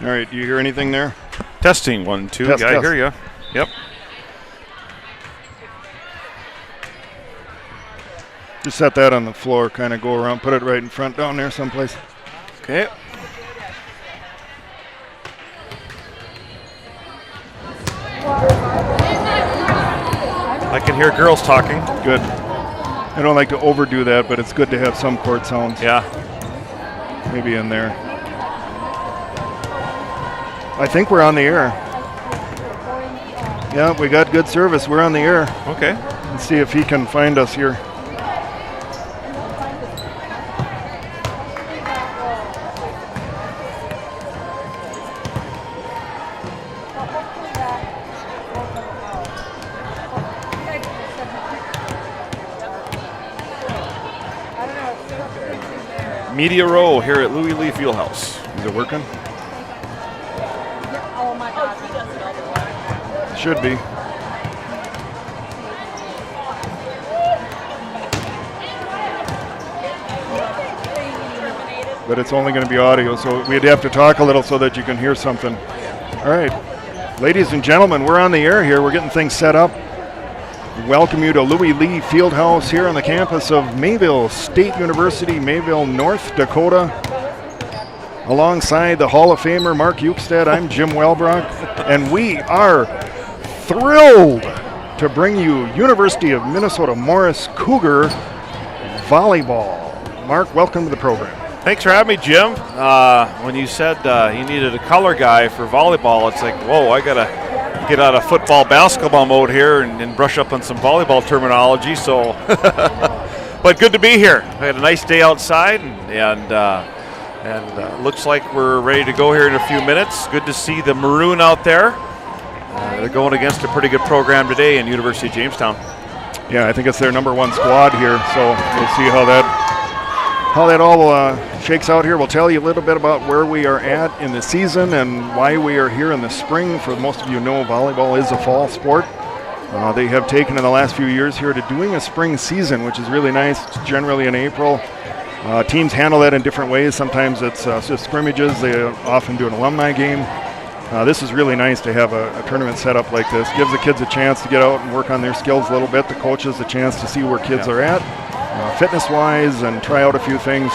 All right, do you hear anything there? Testing, 1, 2. Test, I test. hear you. Yep. Just set that on the floor, kind of go around, put it right in front down there someplace. Okay. I can hear girls talking. Good. I don't like to overdo that, but it's good to have some court sounds. Yeah. Maybe in there. I think we're on the air. Yeah, we got good service. We're on the air. Okay. Let's see if he can find us here. Media Row here at Louis Lee Fieldhouse. Is it working? Oh my God, he does it all the time. Should be. But it's only going to be audio, so we'd have to talk a little so that you can hear something. All right. Ladies and gentlemen, we're on the air here. We're getting things set up. Welcome you to Louis Lee Fieldhouse here on the campus of Mayville State University, Mayville, North Dakota. Alongside the Hall of Famer Mark Ukestad, I'm Jim Welbrock, and we are thrilled to bring you University of Minnesota Morris Cougar volleyball. Mark, welcome to the program. Thanks for having me, Jim. When you said you needed a color guy for volleyball, it's like, whoa, I got to get out of football, basketball mode here and brush up on some volleyball terminology. So, but good to be here. I had a nice day outside, and looks like we're ready to go here in a few minutes. Good to see the maroon out there. They're going against a pretty good program today in University of Jamestown. Yeah, I think it's their number one squad here, so we'll see how that all shakes out here. We'll tell you a little bit about where we are at in the season and why we are here in the spring. For most of you know, volleyball is a fall sport. They have taken in the last few years here to doing a spring season, which is really nice. It's generally in April. Teams handle that in different ways. Sometimes it's just scrimmages. They often do an alumni game. This is really nice to have a tournament set up like this. Gives the kids a chance to get out and work on their skills a little bit. The coaches a chance to see where kids are at, fitness-wise, and try out a few things.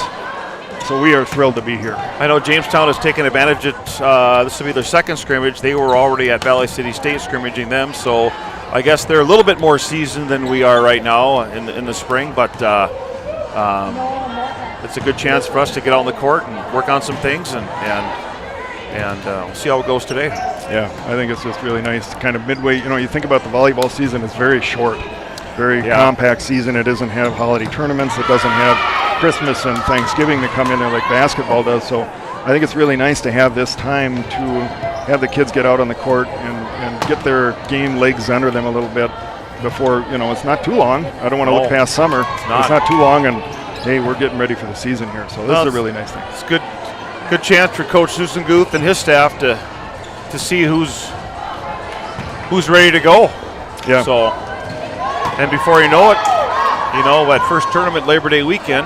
So we are thrilled to be here. I know Jamestown has taken advantage of this will be their second scrimmage. They were already at Valley City State scrimmaging them, so I guess they're a little bit more seasoned than we are right now in the spring, but it's a good chance for us to get out on the court and work on some things and we'll see how it goes today. Yeah, I think it's just really nice, kind of midway. You know, you think about the volleyball season, it's very short, very compact season. It doesn't have holiday tournaments. It doesn't have Christmas and Thanksgiving to come in there like basketball does. So I think it's really nice to have this time to have the kids get out on the court and get their game legs under them a little bit before, you know, it's not too long. I don't want to look past summer. It's not too long, and hey, we're getting ready for the season here. So this is a really nice thing. It's good chance for Coach Susan Guth and his staff to see who's ready to go. Yeah. So, and before you know it, you know, that first tournament Labor Day weekend,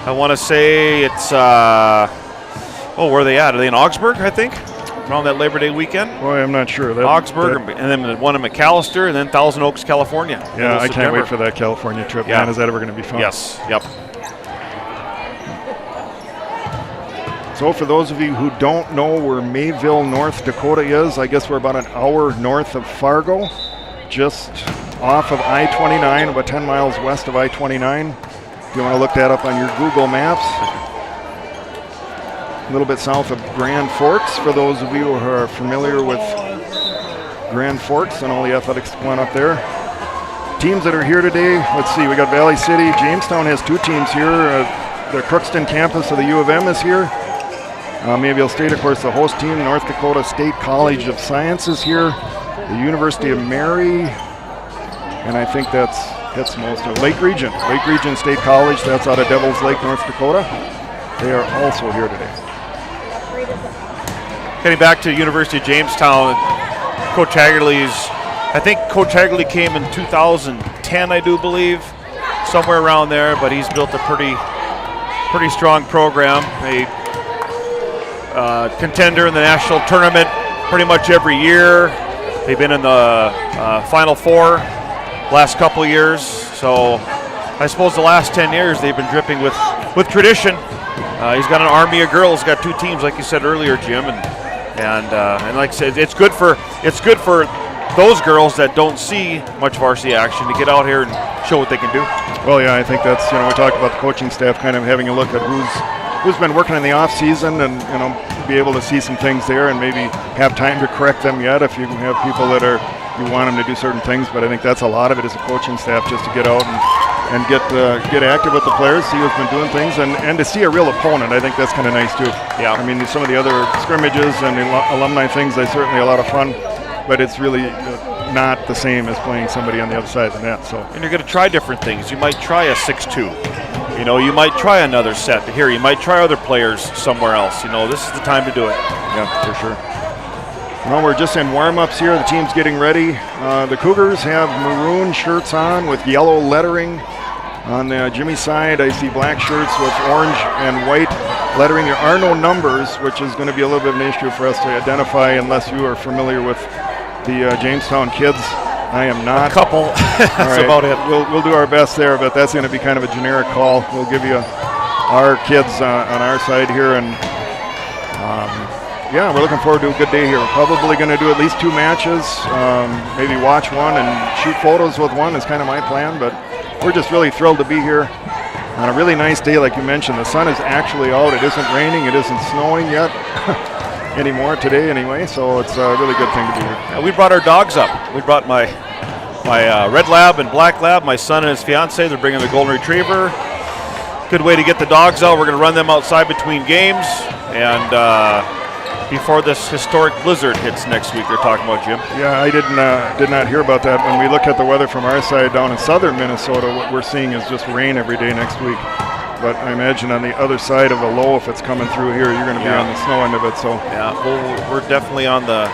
I want to say it's where are they at? Are they in Augsburg, I think? Around that Labor Day weekend? Boy, I'm not sure. Augsburg, and then one in McAllister, and then Thousand Oaks, California. Yeah, I can't wait for that California trip. Yeah. Man, is that ever going to be fun? Yes, yep. So for those of you who don't know where Mayville, North Dakota is, I guess we're about an hour north of Fargo, just off of I-29, about 10 miles west of I-29. If you want to look that up on your Google Maps. A little bit south of Grand Forks, for those of you who are familiar with Grand Forks and all the athletics going up there. Teams that are here today, let's see, we got Valley City. Jamestown has two teams here. The Crookston campus of the U of M is here. Mayville State, of course, the host team. North Dakota State College of Science is here. The University of Mary, and I think that's most of Lake Region State College. That's out of Devils Lake, North Dakota. They are also here today. Getting back to University of Jamestown, Coach Hagerly came in 2010, I do believe, somewhere around there, but he's built a pretty strong program. contender in the national tournament pretty much every year. They've been in the Final Four last couple years. So I suppose the last 10 years they've been dripping with tradition. He's got an army of girls, got 2 teams, like you said earlier, Jim, and like I said, it's good for those girls that don't see much varsity action to get out here and show what they can do. Well, yeah, I think that's, we talked about the coaching staff kind of having a look at who's been working in the off season, and be able to see some things there and maybe have time to correct them yet if you have people that you want them to do certain things. But I think that's a lot of it as a coaching staff, just to get out and get active with the players, see who's been doing things, and to see a real opponent. I think that's kind of nice too. Yeah. I mean, some of the other scrimmages and alumni things, they're certainly a lot of fun, but it's really not the same as playing somebody on the other side of the net. So. And you're going to try different things. You might try a 6-2. You might try another set here. You might try other players somewhere else. This is the time to do it. Yeah, for sure. Well, we're just in warm-ups here. The team's getting ready. The Cougars have maroon shirts on with yellow lettering. On the Jimmy side, I see black shirts with orange and white lettering. There are no numbers, which is going to be a little bit of an issue for us to identify unless you are familiar with the Jamestown kids. I am not. A couple. That's right. about it. We'll do our best there, but that's going to be kind of a generic call. We'll give you our kids on our side here, and we're looking forward to a good day here. We're probably going to do at least 2 matches, maybe watch one and shoot photos with one is kind of my plan, but we're just really thrilled to be here on a really nice day. Like you mentioned, the sun is actually out. It isn't raining. It isn't snowing yet. Anymore today anyway, so it's a really good thing to be here. Yeah, we brought our dogs up. We brought my red lab and black lab, my son and his fiance. They're bringing the golden retriever. Good way to get the dogs out. We're going to run them outside between games, and before this historic blizzard hits next week, they're talking about, Jim. Yeah, I did not hear about that. When we look at the weather from our side down in southern Minnesota, what we're seeing is just rain every day next week. But I imagine on the other side of the low, if it's coming through here, you're going to be on the snow end of it. So yeah, we're definitely on the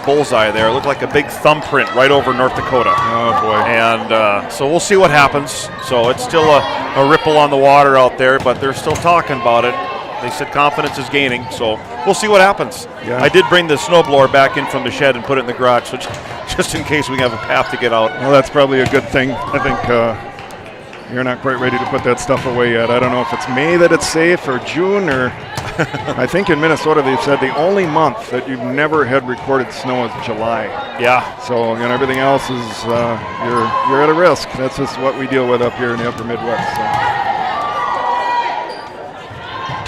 bullseye there. It looked like a big thumbprint right over North Dakota. Oh boy! And so we'll see what happens. So it's still a ripple on the water out there, but they're still talking about it. They said confidence is gaining, so we'll see what happens. Yeah. I did bring the snowblower back in from the shed and put it in the garage, so just in case we have a path to get out. Well, that's probably a good thing. I think. You're not quite ready to put that stuff away yet. I don't know if it's May that it's safe or June, or I think in Minnesota they've said the only month that you've never had recorded snow is July. Yeah. So everything else is you're at a risk. That's just what we deal with up here in the upper Midwest. So.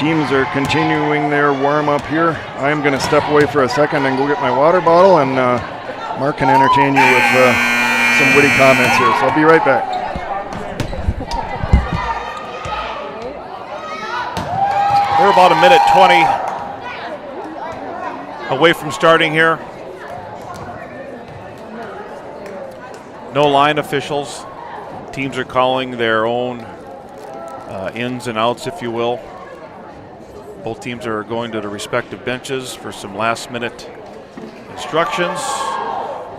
Teams are continuing their warm up here. I'm going to step away for a second and go get my water bottle, and Mark can entertain you with some witty comments here. So I'll be right back. We're about 1:20 away from starting here. No line officials. Teams are calling their own ins and outs, if you will. Both teams are going to the respective benches for some last-minute instructions.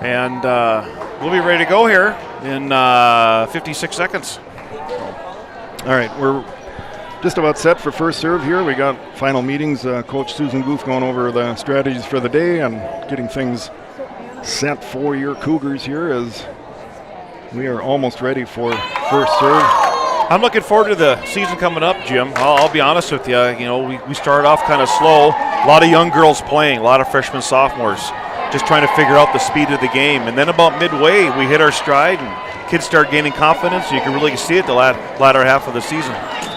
And we'll be ready to go here in 56 seconds. All right, we're just about set for first serve here. We got final meetings. Coach Susan Goof going over the strategies for the day and getting things set for your Cougars here as we are almost ready for first serve. I'm looking forward to the season coming up, Jim. I'll be honest with you. We started off kind of slow. A lot of young girls playing, a lot of freshmen, sophomores, just trying to figure out the speed of the game. And then about midway, we hit our stride and kids start gaining confidence. You can really see it the latter half of the season.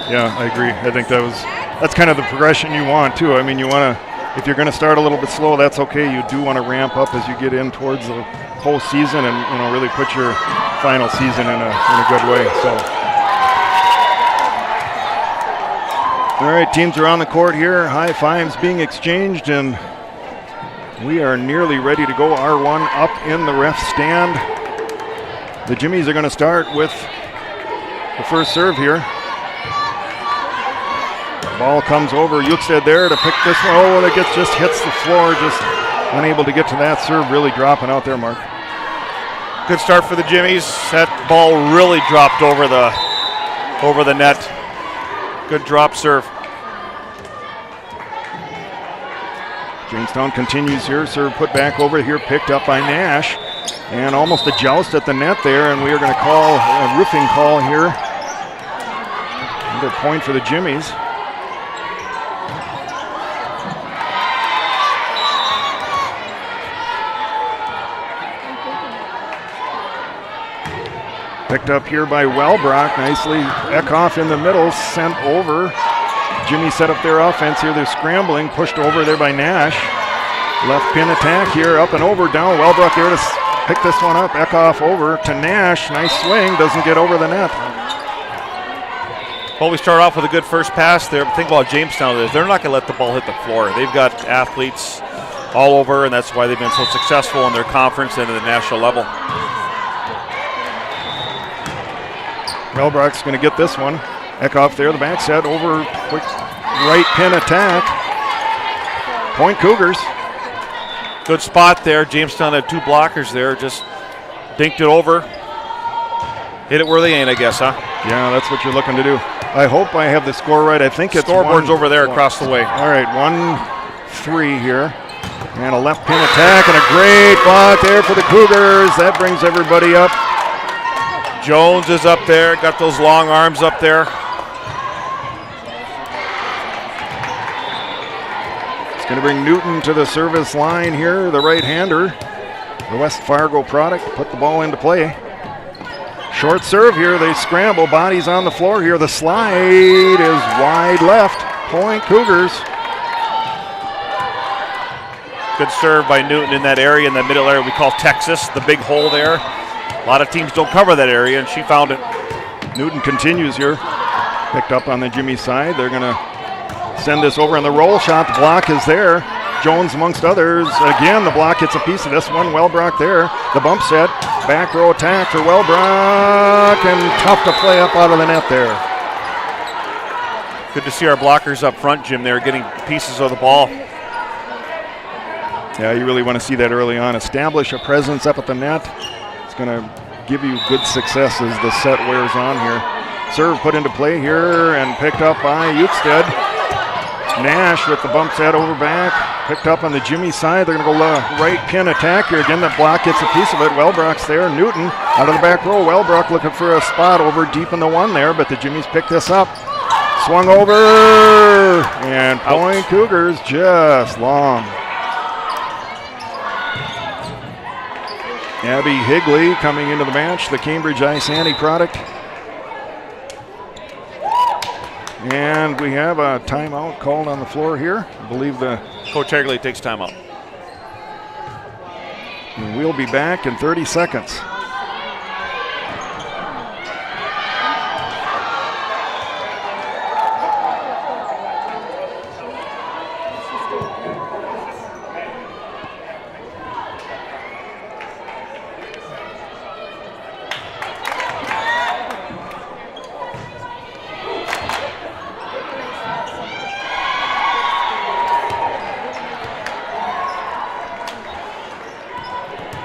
Yeah, I agree. I think that's kind of the progression you want too. I mean, you want to, if you're going to start a little bit slow, that's okay. You do want to ramp up as you get in towards the postseason and really put your final season in a good way. So, all right, teams are on the court here. High fives being exchanged, and we are nearly ready to go. R1 up in the ref stand. The Jimmies are going to start with the first serve here. Ball comes over. Yukstad there to pick this one. Oh, it just hits the floor. Just unable to get to that serve. Really dropping out there, Mark. Good start for the Jimmies. That ball really dropped over the net. Good drop serve. Jamestown continues here. Serve put back over here, picked up by Nash. And almost a joust at the net there, and we are going to call a roofing call here. Another point for the Jimmies. Picked up here by Wellbrock, nicely. Eckhoff in the middle, sent over. Jimmy set up their offense here. They're scrambling, pushed over there by Nash. Left pin attack here, up and over, down. Wellbrock there to pick this one up. Eckhoff over to Nash. Nice swing, doesn't get over the net. Well, we start off with a good first pass there. But think about Jamestown is they're not going to let the ball hit the floor. They've got athletes all over, and that's why they've been so successful in their conference and at the national level. Wellbrock's going to get this one. Eckhoff there, the back set over, quick right pin attack. Point Cougars. Good spot there. Jamestown had 2 blockers there. Just dinked it over. Hit it where they ain't, I guess, huh? Yeah, that's what you're looking to do. I hope I have the score right. I think it's scoreboard's over there across the way. All right, 1-3 here. And a left pin attack and a great block there for the Cougars. That brings everybody up. Jones is up there, got those long arms up there. It's going to bring Newton to the service line here, the right-hander. The West Fargo product, put the ball into play. Short serve here, they scramble, bodies on the floor here. The slide is wide left, point Cougars. Good serve by Newton in that area, in the middle area we call Texas, the big hole there. A lot of teams don't cover that area, and she found it. Newton continues here. Picked up on the Jimmy side. They're going to send this over, and the roll shot, the block is there. Jones amongst others. Again, the block gets a piece of this one. Wellbrock there. The bump set. Back row attack for Wellbrock, and tough to play up out of the net there. Good to see our blockers up front, Jim. They're getting pieces of the ball. Yeah, you really want to see that early on. Establish a presence up at the net. Going to give you good success as the set wears on here. Serve put into play here and picked up by Eukstead. Nash with the bump set over back. Picked up on the Jimmy side. They're going to go right pin attack here. Again, that block gets a piece of it. Wellbrock's there. Newton out of the back row. Wellbrock looking for a spot over deep in the one there, but the Jimmies picked this up. Swung over, and point Cougars just long. Abby Higley coming into the match, the Cambridge Ice Handy product. And we have a timeout called on the floor here. I believe the Coach Higley takes timeout. And we'll be back in 30 seconds.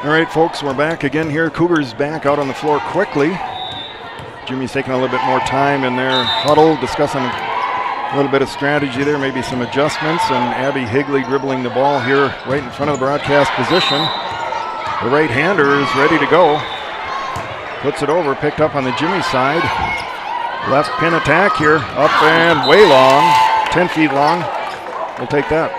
All right, folks, we're back again here. Cougars back out on the floor quickly. Jimmy's taking a little bit more time in their huddle, discussing a little bit of strategy there, maybe some adjustments, and Abby Higley dribbling the ball here right in front of the broadcast position. The right-hander is ready to go. Puts it over, picked up on the Jimmy side. Left pin attack here, up and way long, 10 feet long. We'll take that.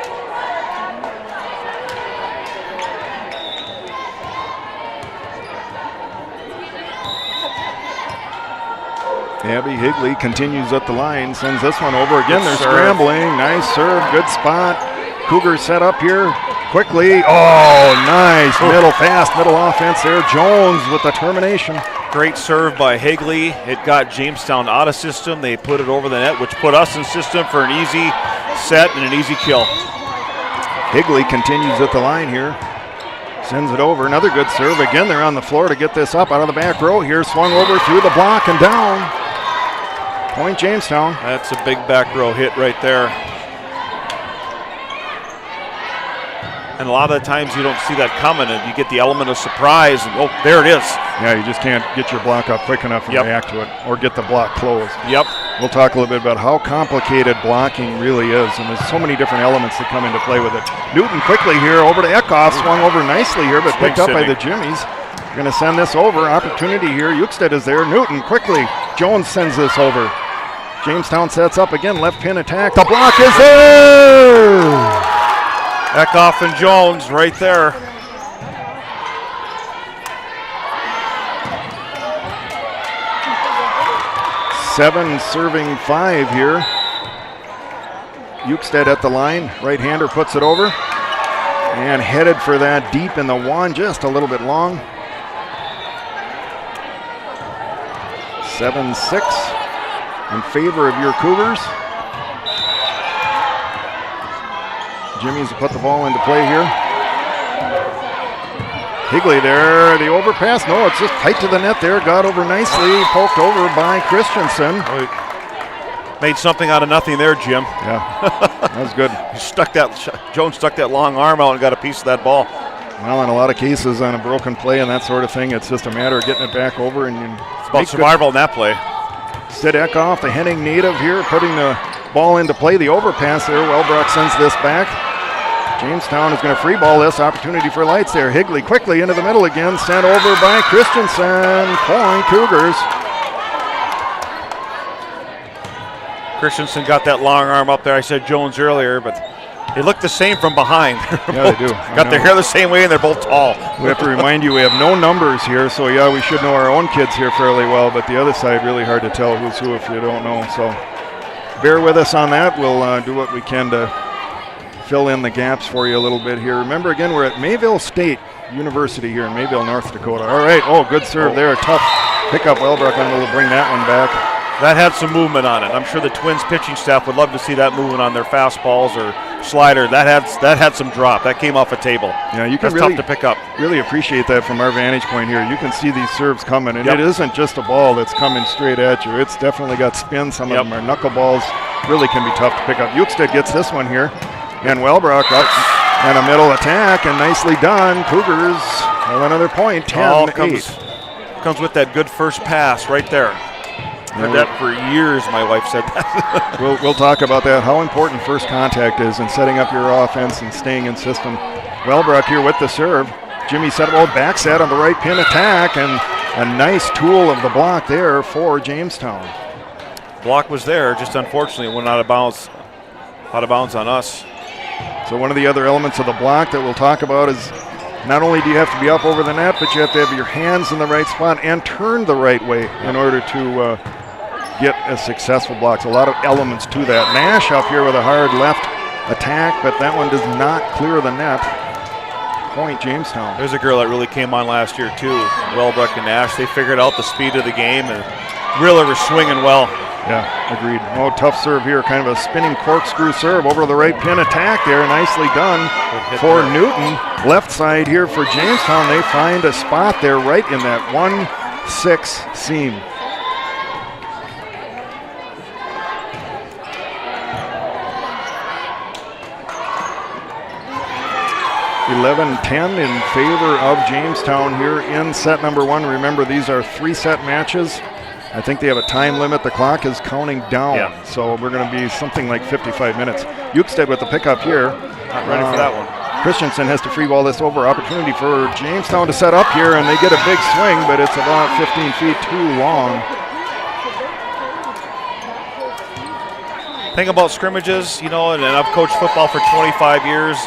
Abby Higley continues up the line, sends this one over. Again, they're scrambling. Nice serve, good spot. Cougars set up here quickly. Oh, nice. Fast middle offense there. Jones with the termination. Great serve by Higley. It got Jamestown out of system. They put it over the net, which put us in system for an easy set and an easy kill. Higley continues at the line here. Sends it over. Another good serve. Again, they're on the floor to get this up out of the back row here. Swung over through the block and down. Point Jamestown. That's a big back row hit right there. And a lot of the times you don't see that coming, and you get the element of surprise, and oh, there it is. Yeah, you just can't get your block up quick enough and react to it, or get the block closed. Yep. we'll talk a little bit about how complicated blocking really is, and there's so many different elements that come into play with it. Newton quickly here over to Eckhoff, swung over nicely here, but picked up by the Jimmies. We're going to send this over. Opportunity here. Ukstead is there. Newton quickly. Jones sends this over. Jamestown sets up again. Left pin attack. The block is there! Eckhoff and Jones right there. Seven serving 5 here. Ukstead at the line. Right-hander puts it over. And headed for that deep in the wand. Just a little bit long. 7-6 in favor of your Cougars. Jimmy's put the ball into play here. Higley there, the overpass. No, it's just tight to the net there. Got over nicely, poked over by Christensen. Made something out of nothing there, Jim. Yeah, that was good. Jones stuck that long arm out and got a piece of that ball. Well, in a lot of cases on a broken play and that sort of thing, it's just a matter of getting it back over and it's about survival in that play. Sid Eckhoff, the Henning native here, putting the ball into play. The overpass there. Wellbrook sends this back. Jamestown is going to free ball this. Opportunity for lights there. Higley quickly into the middle again. Sent over by Christensen. Point Cougars. Christensen got that long arm up there. I said Jones earlier, but they look the same from behind. Yeah, they do. Got their hair the same way, and they're both tall. We have to remind you we have no numbers here, so yeah, we should know our own kids here fairly well, but the other side, really hard to tell who's who if you don't know. So bear with us on that. We'll do what we can to fill in the gaps for you a little bit here. Remember, again, we're at Mayville State University here in Mayville, North Dakota. All right. Oh, good serve there. Tough pickup. Wellbrook unable to bring that one back. That had some movement on it. I'm sure the Twins pitching staff would love to see that movement on their fastballs or slider. That had some drop. That came off a table. Yeah, you can That's really tough to pick up. Really appreciate that from our vantage point here. You can see these serves coming, and it isn't just a ball that's coming straight at you. It's definitely got spin. Some of them are knuckleballs. Really can be tough to pick up. Ukstead gets this one here, and Wellbrook up and a middle attack, and nicely done. Cougars have another point. 10-8. Comes with that good first pass right there. Heard that for years, my wife said that. We'll talk about that, how important first contact is in setting up your offense and staying in system. Wellbrook here with the serve. Jimmy Settle back set on the right pin attack, and a nice tool of the block there for Jamestown. Block was there, just unfortunately it went out of bounds on us. So one of the other elements of the block that we'll talk about is not only do you have to be up over the net, but you have to have your hands in the right spot and turn the right way in order to get a successful block. So a lot of elements to that. Nash up here with a hard left attack, but that one does not clear the net. Point Jamestown. There's a girl that really came on last year too, Wellbrook and Nash. They figured out the speed of the game and really were swinging well. Yeah, agreed. Oh, tough serve here. Kind of a spinning corkscrew serve over the right pin attack there. Nicely done for Newton. Left side here for Jamestown. They find a spot there right in that 1-6 seam. (11-10) in favor of Jamestown here in set number 1. Remember, these are 3-set matches. I think they have a time limit. The clock is counting down, so we're going to be something like 55 minutes. Ukstead with the pickup here. Not ready for that one. Christensen has to free ball this over. Opportunity for Jamestown to set up here, and they get a big swing, but it's about 15 feet too long. Thing about scrimmages, and I've coached football for 25 years.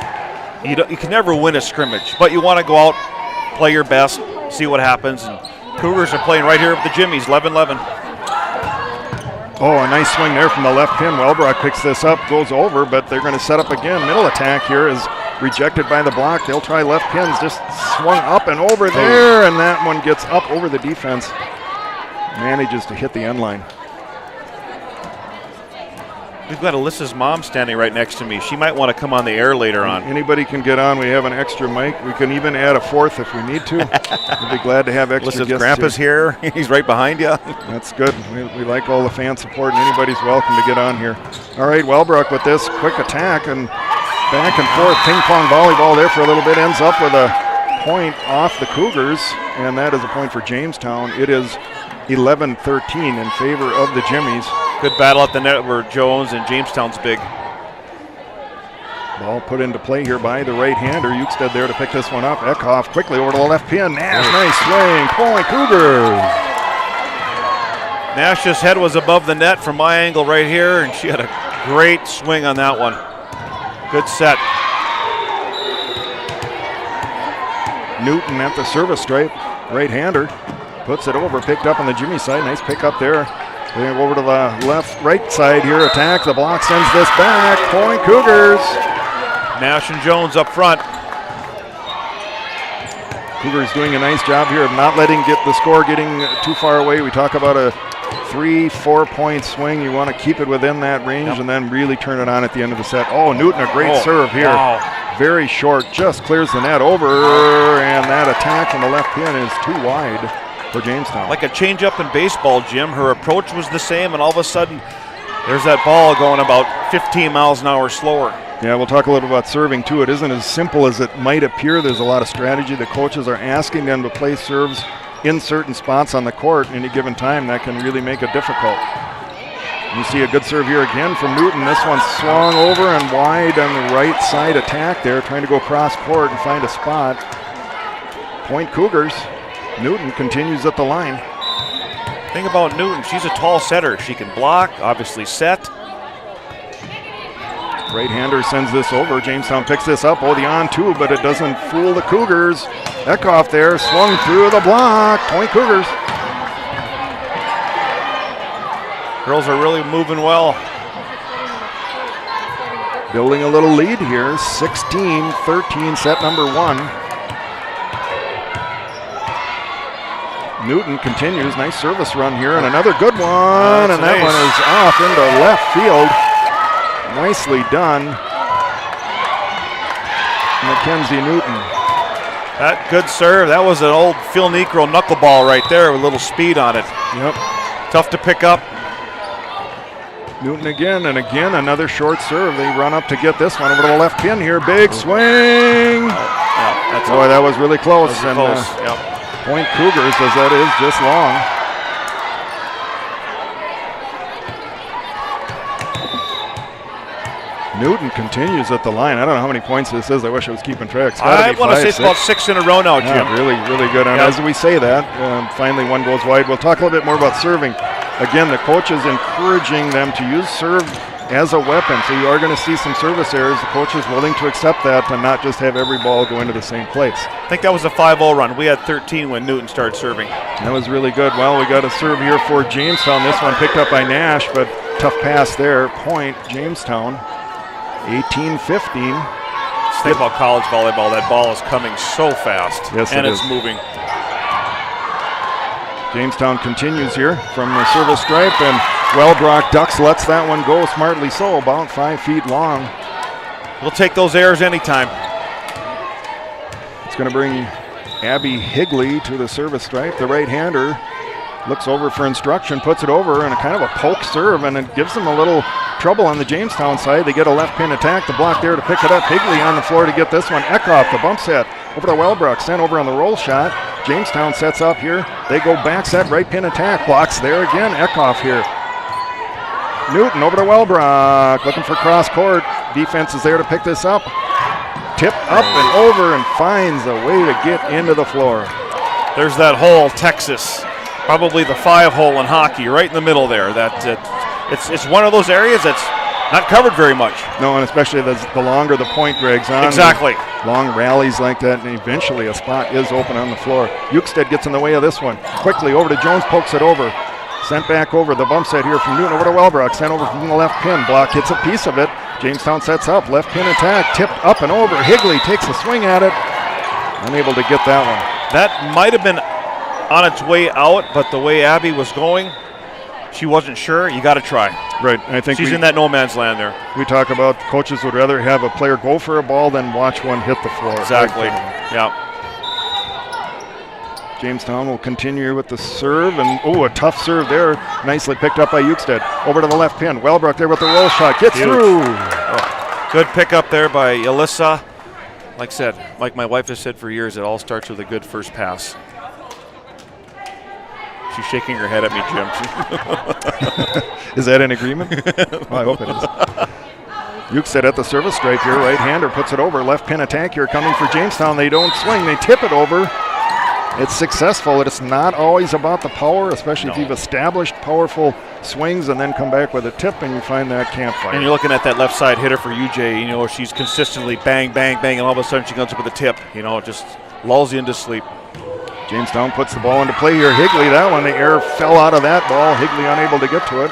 You can never win a scrimmage, but you want to go out, play your best, see what happens. And Cougars are playing right here with the Jimmies, 11-11. Oh, a nice swing there from the left pin. Wellbrook picks this up, goes over, but they're going to set up again. Middle attack here is rejected by the block. They'll try left pins, just swung up and over there, and that one gets up over the defense. Manages to hit the end line. We've got Alyssa's mom standing right next to me. She might want to come on the air later on. Anybody can get on. We have an extra mic. We can even add a fourth if we need to. We'd be glad to have extra Alyssa's guests grandpa's here. He's right behind you. That's good. We like all the fan support, and anybody's welcome to get on here. All right, Wellbrook with this quick attack, and back and forth ping pong volleyball there for a little bit. Ends up with a point off the Cougars, and that is a point for Jamestown. It is 11-13 in favor of the Jimmies. Good battle at the net where Jones and Jamestown's big. Ball put into play here by the right-hander. Ukestead there to pick this one up. Eckhoff quickly over to the left pin. Nash, nice swing. Point Cougars. Nash's head was above the net from my angle right here, and she had a great swing on that one. Good set. Newton at the service stripe. Right-hander puts it over, picked up on the Jimmy side. Nice pick up there. They go over to the right side here. Attack. The block sends this back. Point Cougars. Nash and Jones up front. Cougars doing a nice job here of not letting the score getting too far away. We talk about a 3-4 point swing. You want to keep it within that range and then really turn it on at the end of the set. Oh, Newton, a great serve here. Wow. Very short, just clears the net over, and that attack from the left pin is too wide for Jamestown. Like a change-up in baseball, Jim. Her approach was the same, and all of a sudden, there's that ball going about 15 miles an hour slower. Yeah, we'll talk a little about serving too. It isn't as simple as it might appear. There's a lot of strategy. The coaches are asking them to play serves in certain spots on the court at any given time. That can really make it difficult. You see a good serve here again from Newton. This one swung over and wide on the right side attack there, trying to go cross court and find a spot. Point Cougars. Newton continues at the line. Thing about Newton, she's a tall setter. She can block, obviously set. Right-hander sends this over. Jamestown picks this up. Oh, the on-two, but it doesn't fool the Cougars. Eckhoff there, swung through the block. Point Cougars. Girls are really moving well. Building a little lead here. 16-13, set number 1. Newton continues. Nice service run here, and another good one. And that one is off into left field. Nicely done. Mackenzie Newton. That good serve. That was an old Phil Necro knuckleball right there with a little speed on it. Yep. Tough to pick up. Newton again and again. Another short serve. They run up to get this one over to the left pin here. Big swing. Boy, that was really close. Point Cougars, as that is just long. Newton continues at the line. I don't know how many points this is. I wish I was keeping track. I want to say it's about 6 in a row now, Jim. Yeah, really, really good. And as we say that, finally one goes wide. We'll talk a little bit more about serving. Again, the coach is encouraging them to use serve as a weapon. So you are going to see some service errors. The coach is willing to accept that and not just have every ball go into the same place. I think that was a 5-0 run. We had 13 when Newton started serving. That was really good. Well, we got a serve here for Jamestown. This one picked up by Nash, but tough pass there. Point Jamestown. 18-15. Think about college volleyball. That ball is coming so fast. Yes, and it's moving. Jamestown continues here from the service stripe, and Wellbrock ducks, lets that one go smartly so, about 5 feet long. We'll take those errors anytime. It's going to bring Abby Higley to the service stripe. The right-hander looks over for instruction, puts it over, and a kind of a poke serve, and it gives them a little trouble on the Jamestown side. They get a left pin attack. The block there to pick it up. Higley on the floor to get this one. Eckhoff, the bump set over to Wellbrook. Sent over on the roll shot. Jamestown sets up here. They go back set, right pin attack. Blocks there again. Eckhoff here. Newton over to Wellbrook. Looking for cross court. Defense is there to pick this up. Tip up and over and finds a way to get into the floor. There's that hole, Texas. Probably the 5-hole in hockey, right in the middle there. It's one of those areas that's not covered very much. No, and especially the longer the point drags on. Exactly. Long rallies like that, and eventually a spot is open on the floor. Ukestead gets in the way of this one. Quickly over to Jones, pokes it over. Sent back over. The bump set here from Newton over to Wellbrook. Sent over from the left pin. Block hits a piece of it. Jamestown sets up. Left pin attack. Tipped up and over. Higley takes a swing at it. Unable to get that one. That might have been on its way out, but the way Abby was going, she wasn't sure. You got to try. Right. I think she's in that no man's land there. We talk about coaches would rather have a player go for a ball than watch one hit the floor. Exactly. Yeah. Jamestown will continue with the serve, and a tough serve there. Nicely picked up by Ukestead. Over to the left pin. Wellbrook there with the roll shot. Gets through. Oh, good pickup there by Alyssa. Like I said, like my wife has said for years, it all starts with a good first pass. She's shaking her head at me, Jim. Is that an agreement? Well, I hope it is. Ukestead at the service stripe here. Right-hander puts it over. Left pin attack here coming for Jamestown. They don't swing. They tip it over. It's successful. It's not always about the power, especially if you've established powerful swings and then come back with a tip and you find that campfire. And you're looking at that left side hitter for UJ. You know, she's consistently bang, bang, bang, and all of a sudden she comes up with a tip. You know, it just lulls you into sleep. Jamestown puts the ball into play here. Higley, that one, the air fell out of that ball. Higley unable to get to it.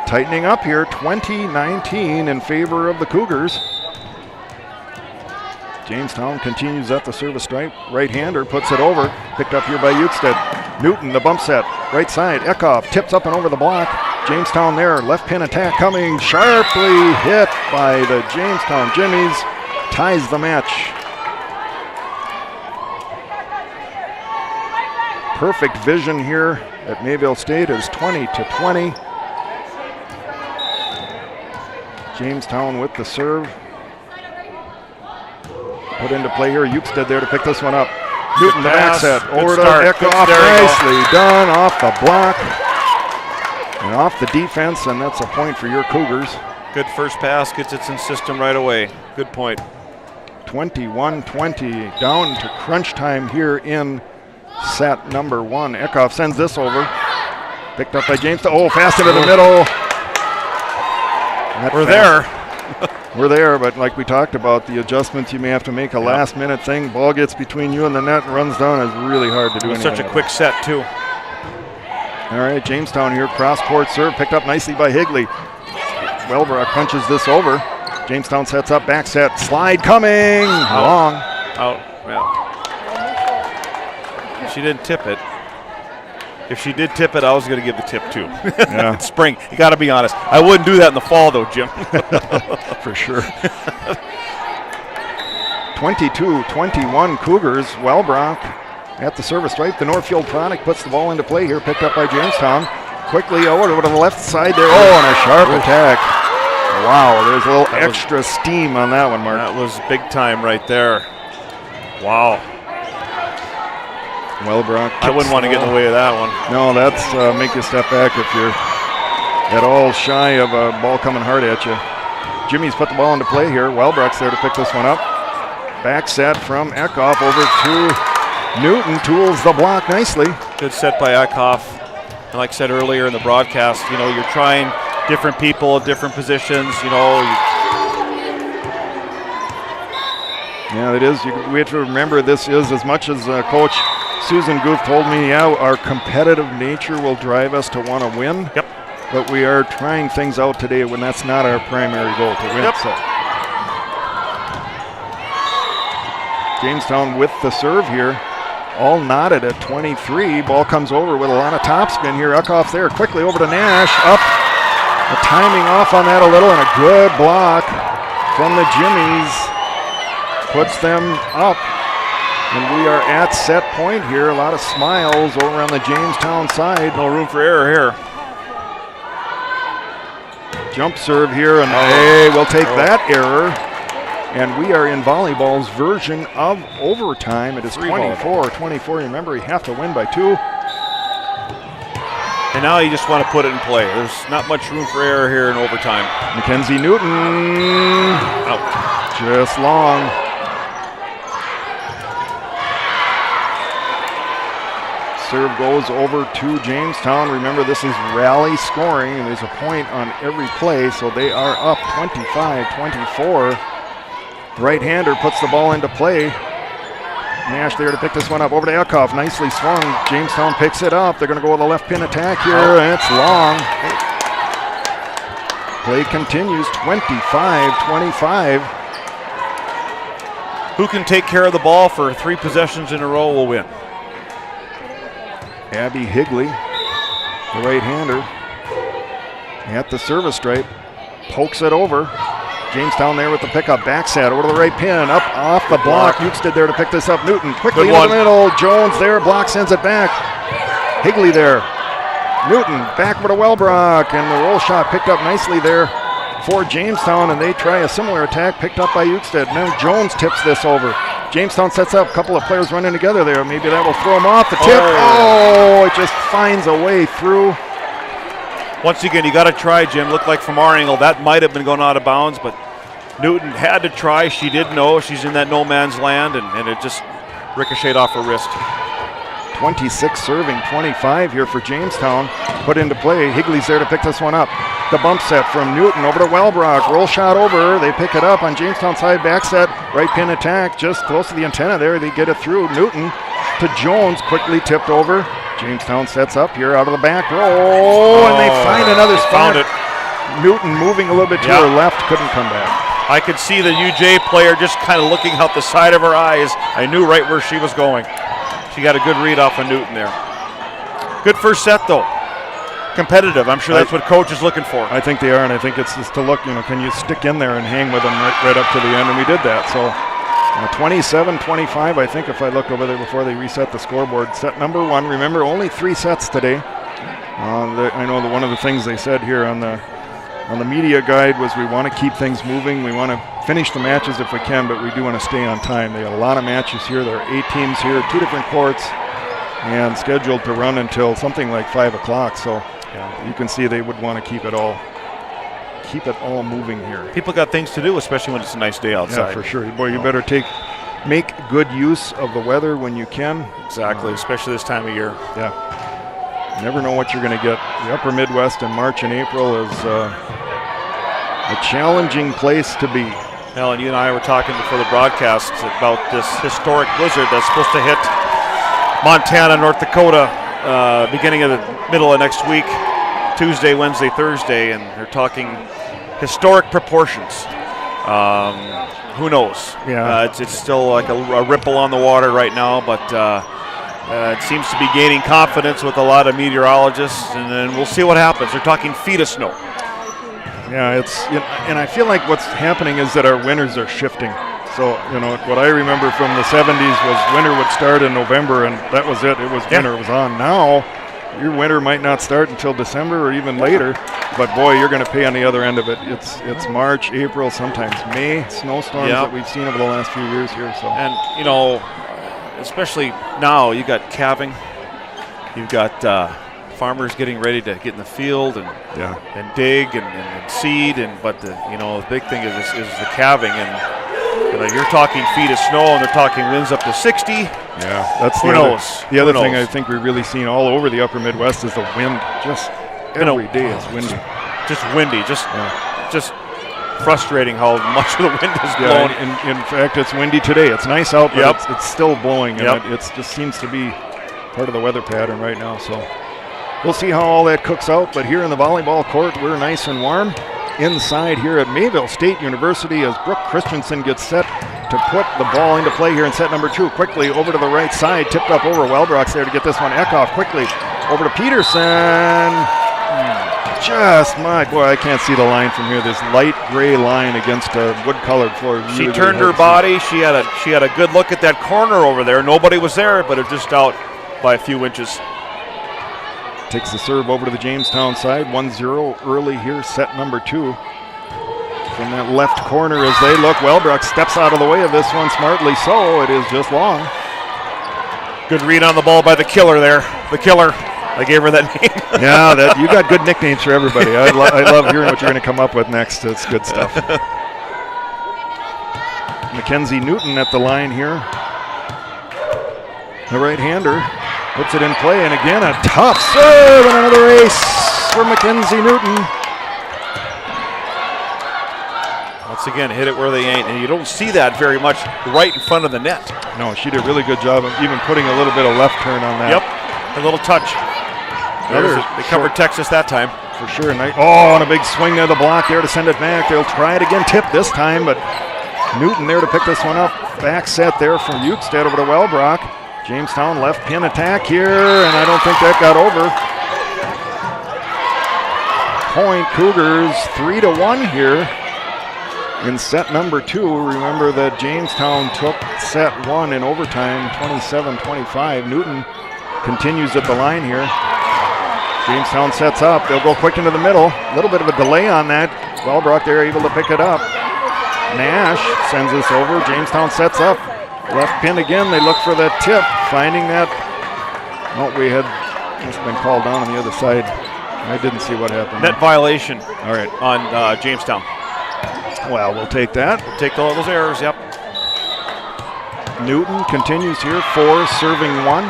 Tightening up here, 20-19 in favor of the Cougars. Jamestown continues at the service stripe. Right-hander puts it over. Picked up here by Ukestead. Newton, the bump set. Right side, Eckhoff tips up and over the block. Jamestown there, left pin attack coming. Sharply hit by the Jamestown Jimmies. Ties the match. Perfect vision here at Mayville State is 20-20. Jamestown with the serve. Put into play here. Ukestead there to pick this one up. Newton, the back set. Over to Eckhoff. Nicely done off the block. And off the defense, and that's a point for your Cougars. Good first pass, gets it in system right away. Good point. 21-20. Down to crunch time here in set number one. Eckhoff sends this over. Picked up by Jamestown. Oh, fast into the middle. We're there. We're there, but like we talked about, the adjustments you may have to make, a last-minute thing. Ball gets between you and the net and runs down. Is really hard to do. It's such a quick set, too. All right, Jamestown here, cross-court serve, picked up nicely by Higley. Wellbrook punches this over. Jamestown sets up, back set, slide coming. Long. Out. Yeah. She didn't tip it. If she did tip it, I was going to give the tip too. Yeah. It's spring. You got to be honest. I wouldn't do that in the fall, though, Jim. For sure. 22-21 Cougars. Wellbrook at the service stripe. The Northfield product puts the ball into play here. Picked up by Jamestown. Quickly over to the left side there. Oh, and a sharp attack. Wow, there's a little extra steam on that one, Mark. That was big time right there. Wow. Wellbrook. I wouldn't want to get in the way of that one. No, that's make you step back if you're at all shy of a ball coming hard at you. Jimmy's put the ball into play here. Wellbrook's there to pick this one up. Back set from Eckhoff over to Newton. Tools the block nicely. Good set by Eckhoff. And like I said earlier in the broadcast, you know, you're trying different people, different positions, you know. Yeah, it is. We have to remember this is, as much as Coach Susan Goof told me, our competitive nature will drive us to want to win. Yep. But we are trying things out today when that's not our primary goal, to win. Yep. So. Jamestown with the serve here. All knotted at 23. Ball comes over with a lot of topspin here. Eckhoff there. Quickly over to Nash. Up. The timing off on that a little, and a good block from the Jimmies. Puts them up. And we are at set point here. A lot of smiles over on the Jamestown side. No room for error here. Jump serve here, and hey, we'll take that error. And we are in volleyball's version of overtime. It is 24-24. Remember, you have to win by 2. And now you just want to put it in play. There's not much room for error here in overtime. Mackenzie Newton. Out. Just long. Serve goes over to Jamestown. Remember, this is rally scoring, and there's a point on every play, so they are up 25-24. Right-hander puts the ball into play. Nash there to pick this one up. Over to Eckhoff. Nicely swung. Jamestown picks it up. They're going to go with a left pin attack here, and it's long. Play continues, 25-25. Who can take care of the ball for 3 possessions in a row will win. Abby Higley, the right-hander, at the service stripe, pokes it over. Jamestown there with the pickup, back set over to the right pin, up off the block. Ukestead there to pick this up. Newton quickly in the middle. Jones there, block sends it back. Higley there. Newton back over to Wellbrook, and the roll shot picked up nicely there for Jamestown, and they try a similar attack picked up by Ukestead. Now Jones tips this over. Jamestown sets up. A couple of players running together there. Maybe that will throw them off the tip. Oh, it just finds a way through. Once again, you got to try, Jim. Looked like from our angle that might have been going out of bounds, but Newton had to try. She did know she's in that no man's land, and it just ricocheted off her wrist. 26 serving, 25 here for Jamestown. Put into play. Higley's there to pick this one up. The bump set from Newton over to Wellbrock. Roll shot over. They pick it up on Jamestown side. Back set. Right pin attack. Just close to the antenna there. They get it through. Newton to Jones. Quickly tipped over. Jamestown sets up here out of the back row. And they find another spot. Found it. Newton moving a little bit to her left. Couldn't come back. I could see the UJ player just kind of looking out the side of her eyes. I knew right where she was going. She got a good read off of Newton there. Good first set, though. Competitive. I'm sure that's what coach is looking for. I think they are, and I think it's just to look, can you stick in there and hang with them right up to the end, and we did that. So 27-25, I think, if I look over there before they reset the scoreboard. Set number 1. Remember, only 3 sets today. I know that one of the things they said here on the media guide was we want to keep things moving. We want to finish the matches if we can, but we do want to stay on time. They got a lot of matches here. There are 8 teams here, 2 different courts, and scheduled to run until something like 5 o'clock. So you can see they would want to keep it all moving here. People got things to do, especially when it's a nice day outside. Yeah, for sure. Boy, you better make good use of the weather when you can. Exactly, especially this time of year. Yeah. You never know what you're going to get. The upper Midwest in March and April is a challenging place to be. Alan, you and I were talking before the broadcast about this historic blizzard that's supposed to hit Montana, North Dakota, beginning of the middle of next week, Tuesday, Wednesday, Thursday, and they're talking historic proportions. Who knows? Yeah. It's still like a ripple on the water right now, but it seems to be gaining confidence with a lot of meteorologists, and then we'll see what happens. They're talking feet of snow. Yeah, and I feel like what's happening is that our winters are shifting. So, what I remember from the 70s was winter would start in November, and that was it. It was winter. It was on. Now, your winter might not start until December or even later, but boy, you're going to pay on the other end of it. It's March, April, sometimes May snowstorms that we've seen over the last few years here. So, and especially now, you got calving, you've got farmers getting ready to get in the field and dig and seed, but the big thing is the calving, and you're talking feet of snow, and they're talking winds up to 60. Yeah, that's who knows. The other thing I think we've really seen all over the upper Midwest is the wind. Just every day is windy. Just windy. Just frustrating how much of the wind is blowing. Yeah, in fact, it's windy today. It's nice out, but it's still blowing, and it just seems to be part of the weather pattern right now. So we'll see how all that cooks out. But here in the volleyball court, we're nice and warm. Inside here at Mayville State University as Brooke Christensen gets set to put the ball into play here in set number 2. Quickly over to the right side, tipped up over. Wellbrock's there to get this one. Eckhoff quickly over to Peterson. I can't see the line from here. This light gray line against a wood-colored floor. She turned her body. She had a good look at that corner over there. Nobody was there, but it just out by a few inches. Takes the serve over to the Jamestown side. 1-0 early here, set number 2. From that left corner as they look, Wellbrock steps out of the way of this one smartly, so it is just long. Good read on the ball by the killer there. The killer. I gave her that name. Yeah, you got good nicknames for everybody. I love hearing what you're going to come up with next. It's good stuff. Mackenzie Newton at the line here. The right-hander puts it in play, and again a tough serve and another ace for Mackenzie Newton. Once again, hit it where they ain't, and you don't see that very much right in front of the net. No, she did a really good job of even putting a little bit of left turn on that. Yep, a little touch. They covered Texas that time. For sure. And a big swing near the block there to send it back. They'll try it again, tip this time, but Newton there to pick this one up. Back set there from Ukestead over to Wellbrock. Jamestown left pin attack here, and I don't think that got over. Point Cougars 3-1 here in set number 2. Remember that Jamestown took set 1 in overtime, 27-25. Newton continues at the line here. Jamestown sets up. They'll go quick into the middle. A little bit of a delay on that. Wellbrock there able to pick it up. Nash sends this over. Jamestown sets up. Left pin again. They look for that tip. Finding that. Oh, we had just been called down on the other side. I didn't see what happened. Net violation. All right. On Jamestown. Well, we'll take that. We'll take all those errors, yep. Newton continues here, 4, serving 1.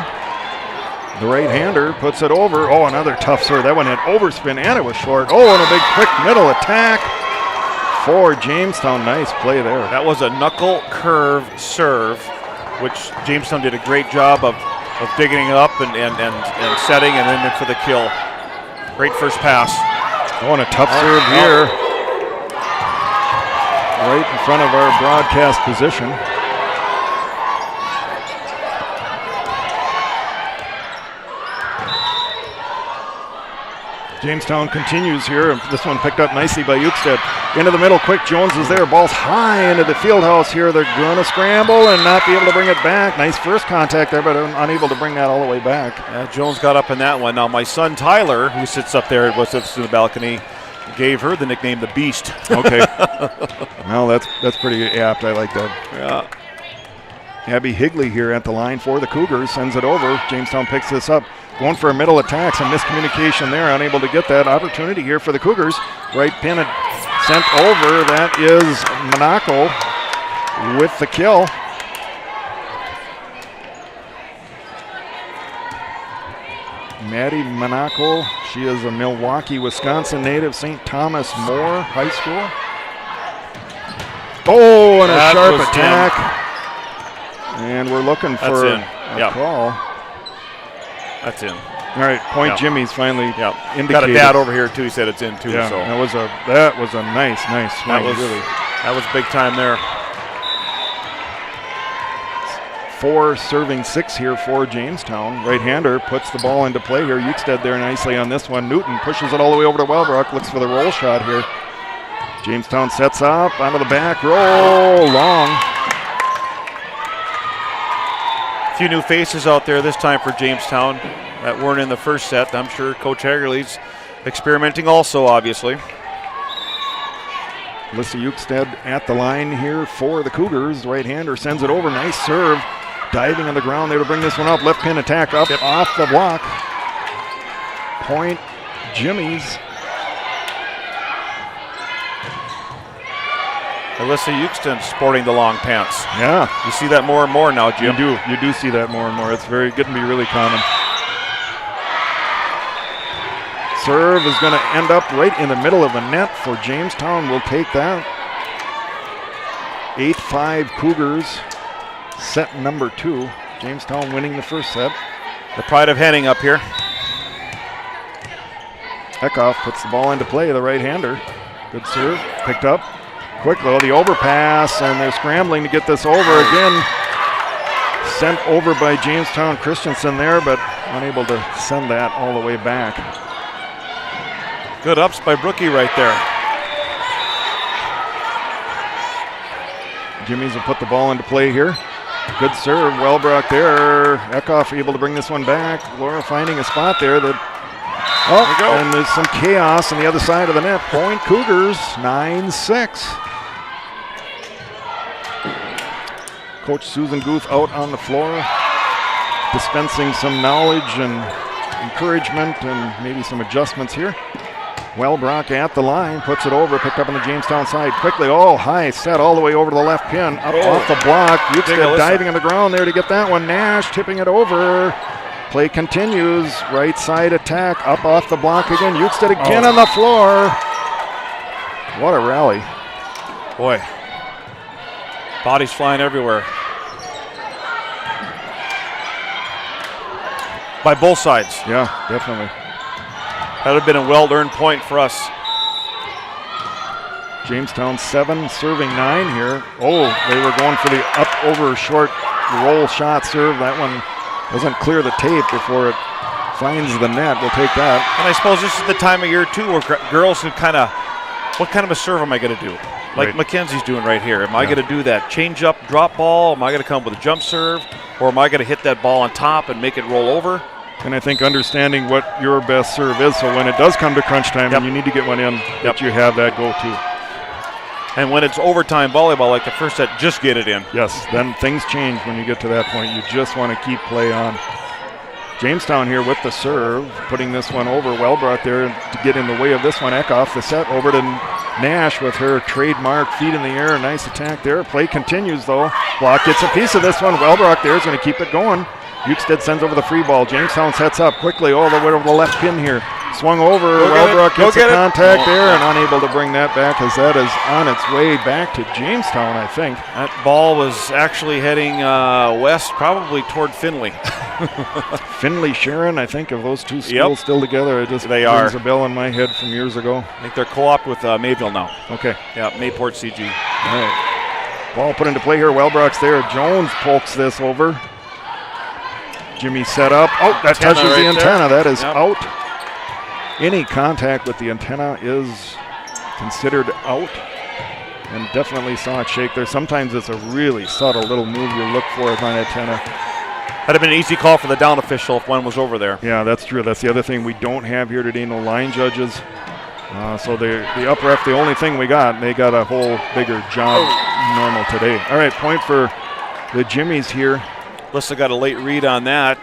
The right-hander puts it over. Oh, another tough serve. That one had overspin, and it was short. Oh, and a big quick middle attack for Jamestown. Nice play there. That was a knuckle curve serve, which Jamestown did a great job of digging it up and setting, and then for the kill. Great first pass. Oh, and a tough serve here. Right in front of our broadcast position. Jamestown continues here. This one picked up nicely by Ukestead. Into the middle, quick. Jones is there. Ball's high into the field house here. They're going to scramble and not be able to bring it back. Nice first contact there, but unable to bring that all the way back. Jones got up in that one. Now my son Tyler, who sits up there with us in the balcony, gave her the nickname the Beast. Okay. Well, that's pretty apt. I like that. Yeah. Abby Higley here at the line for the Cougars. Sends it over. Jamestown picks this up. Going for a middle attack, some miscommunication there, unable to get that opportunity here for the Cougars. Right pin sent over, that is Monaco with the kill. Maddie Monaco, she is a Milwaukee, Wisconsin native, St. Thomas More High School. Oh, and a sharp attack. And we're looking for a call. That's in. All right, point Jimmy's finally indicated. Got a dad over here too. He said it's in too. Yeah, so that was a nice swing. That was big time there. 4 serving 6 here for Jamestown. Right-hander puts the ball into play here. Ukestead there nicely on this one. Newton pushes it all the way over to Wellbrook. Looks for the roll shot here. Jamestown sets up onto the back roll. Long. A few new faces out there this time for Jamestown that weren't in the first set. I'm sure Coach Hagerly's experimenting also, obviously. Alyssa Ukestead at the line here for the Cougars. Right-hander sends it over. Nice serve. Diving on the ground there to bring this one up. Left pin attack up off the block. Point Jimmy's. Alyssa Ukestead sporting the long pants. Yeah. You see that more and more now, Jim. You do see that more and more. It's getting to be really common. Serve is going to end up right in the middle of the net for Jamestown. We'll take that. 8-5 Cougars. Set number 2. Jamestown winning the first set. The pride of Henning up here. Eckhoff puts the ball into play, the right-hander. Good serve, picked up. Quickly, the overpass, and they're scrambling to get this over again. Sent over by Jamestown Christensen there, but unable to send that all the way back. Good ups by Brookie right there. Jimmy's will put the ball into play here. Good serve, Wellbrook there. Eckhoff able to bring this one back. Laura finding a spot there that. Oh, and there's some chaos on the other side of the net. Point Cougars, 9-6. Coach Susan Guth out on the floor, dispensing some knowledge and encouragement and maybe some adjustments here. Wellbrook at the line, puts it over, picked up on the Jamestown side quickly. Oh, high set all the way over to the left pin, up off the block. Ukestead diving on the ground there to get that one. Nash tipping it over. Play continues. Right side attack, up off the block again. Ukestead again on the floor. What a rally. Boy. Bodies flying everywhere. By both sides. Yeah, definitely. That would have been a well-earned point for us. Jamestown 7, serving 9 here. Oh, they were going for the up over short roll shot serve. That one doesn't clear the tape before it finds the net. We'll take that. And I suppose this is the time of year, too, where girls can kind of, what kind of a serve am I going to do? Like Mackenzie's doing right here. Am I going to do that change-up drop ball? Am I going to come with a jump serve? Or am I going to hit that ball on top and make it roll over? And I think understanding what your best serve is, so when it does come to crunch time and you need to get one in, that you have that go-to. And when it's overtime volleyball, like the first set, just get it in. Yes, then things change when you get to that point. You just want to keep play on. Jamestown here with the serve, putting this one over. Wellbrook there to get in the way of this one. Eckhoff the set over to Nash with her trademark feet in the air. Nice attack there. Play continues though. Block gets a piece of this one. Wellbrook there is going to keep it going. Ukestead sends over the free ball. Jamestown sets up quickly all the way over the left pin here. Swung over. Wellbrook gets a contact there and unable to bring that back as that is on its way back to Jamestown, I think. That ball was actually heading west, probably toward Findlay. Findlay, Sharon, I think of those two schools still together. It just rings a bell in my head from years ago. I think they're co-op with Mayville now. Okay. Yeah, Mayport CG. All right. Ball put into play here. Wellbrook's there. Jones pokes this over. Jimmy set up. Oh, that touches the antenna. That is out. Any contact with the antenna is considered out. And definitely saw it shake there. Sometimes it's a really subtle little move you look for on antenna. That'd have been an easy call for the down official if one was over there. Yeah, that's true. That's the other thing we don't have here today, no line judges. So the up ref, the only thing we got, they got a whole bigger job normal today. All right, point for the Jimmies here. Alyssa got a late read on that.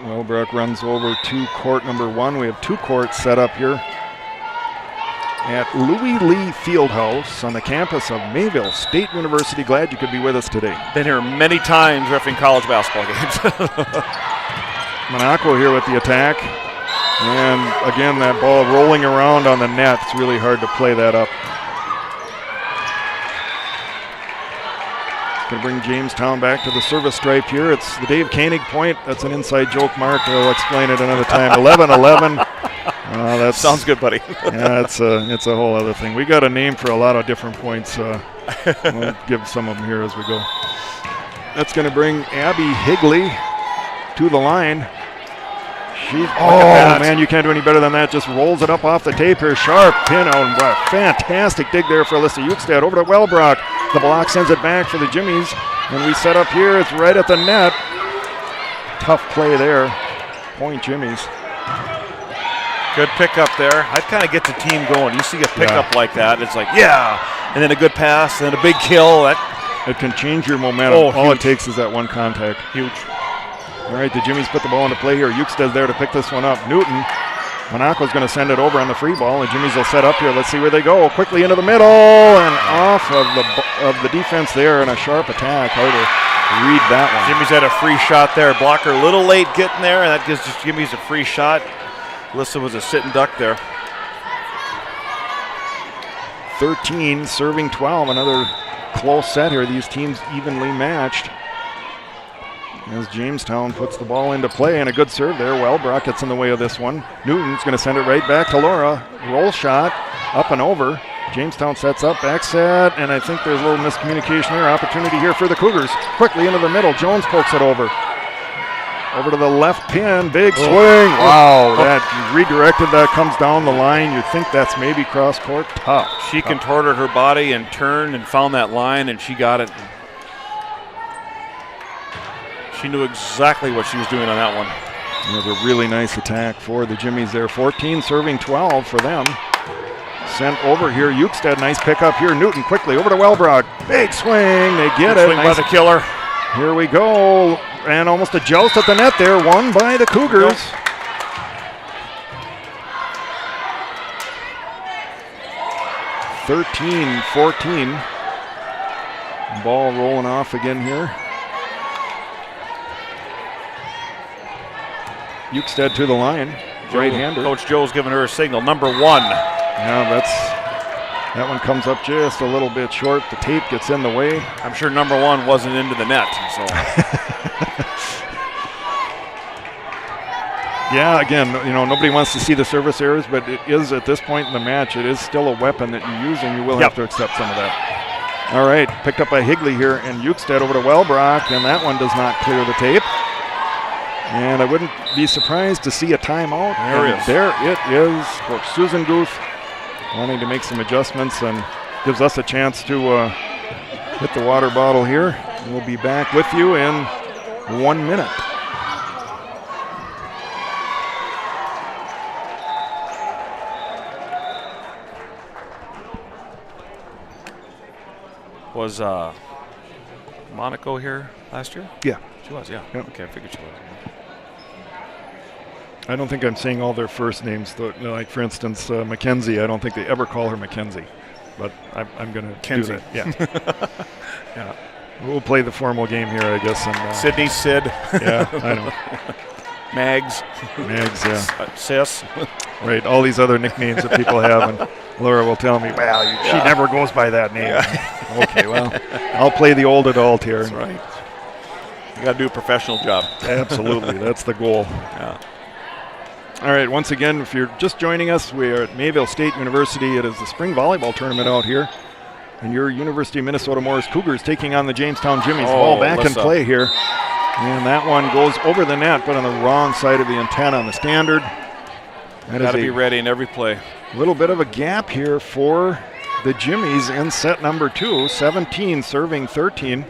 Wellbrook runs over to court number 1. We have 2 courts set up here at Louis Lee Fieldhouse on the campus of Mayville State University. Glad you could be with us today. Been here many times refereeing college basketball games. Monaco here with the attack. And again, that ball rolling around on the net. It's really hard to play that up. Going to bring Jamestown back to the service stripe here. It's the Dave Koenig point. That's an inside joke, Mark. I'll explain it another time. 11-11. That sounds good, buddy. Yeah, it's a whole other thing. We got a name for a lot of different points. We'll give some of them here as we go. That's going to bring Abby Higley to the line. Man, you can't do any better than that. Just rolls it up off the tape here. Sharp pin out. What a fantastic dig there for Alyssa Ukestead. Over to Wellbrook. The block sends it back for the Jimmies. And we set up here. It's right at the net. Tough play there. Point Jimmies. Good pickup there. I'd kind of get the team going. You see a pickup like that, it's like, and then a good pass, and then a big kill. It can change your momentum. All it takes is that one contact. Huge. All right, the Jimmies put the ball into play here. Ukestead's there to pick this one up. Newton. Monaco's going to send it over on the free ball. The Jimmies will set up here. Let's see where they go. Quickly into the middle and off of the defense there, and a sharp attack. Hard to read that one. Jimmy's had a free shot there. Blocker a little late getting there, and that gives Jimmy's a free shot. Alyssa was a sitting duck there. 13 serving 12. Another close set here. These teams evenly matched. As Jamestown puts the ball into play, and a good serve there. Wellbrook gets in the way of this one. Newton's going to send it right back to Laura. Roll shot, up and over. Jamestown sets up, back set, and I think there's a little miscommunication here. Opportunity here for the Cougars. Quickly into the middle. Jones pokes it over. Over to the left pin. Big swing. Wow, that redirected. That comes down the line. You think that's maybe cross court. Tough. She contorted her body and turned and found that line, and she got it. She knew exactly what she was doing on that one. It was a really nice attack for the Jimmies there. 14 serving 12 for them. Sent over here. Ukestead, nice pickup here. Newton quickly over to Wellbrook. Big swing. They get it. Swing by the killer. Here we go. And almost a joust at the net there. Won by the Cougars. Nope. 13-14. Ball rolling off again here. Ukestead to the line, right-hander. Coach Joe's giving her a signal, number 1. Yeah, that one comes up just a little bit short. The tape gets in the way. I'm sure number 1 wasn't into the net. So. Yeah, again, nobody wants to see the service errors, but it is at this point in the match, it is still a weapon that you use, and you will have to accept some of that. All right, picked up by Higley here, and Ukestead over to Wellbrook, and that one does not clear the tape. And I wouldn't be surprised to see a timeout. There it is. Coach Susan Guth wanting to make some adjustments and gives us a chance to hit the water bottle here. We'll be back with you in 1 minute. Was Monaco here last year? Yeah. She was, yeah. Yep. Okay, I figured she was. I don't think I'm saying all their first names. Though. Like, for instance, Mackenzie, I don't think they ever call her Mackenzie. But I'm going to do that. Yeah. Yeah. We'll play the formal game here, I guess. And Sydney, Sid. Yeah, I know. Mags. Mags, yeah. Sis. Right, all these other nicknames that people have. And Laura will tell me, well, she never goes by that name. Yeah. Okay, well, I'll play the old adult here. That's right. You got to do a professional job. Absolutely, that's the goal. Yeah. All right, once again, if you're just joining us, we are at Mayville State University. It is the spring volleyball tournament out here. And your University of Minnesota Morris Cougars taking on the Jamestown Jimmies. Ball back in play here. And that one goes over the net, but on the wrong side of the antenna on the standard. Got to be ready in every play. A little bit of a gap here for the Jimmies in set number 2. 17 serving 13.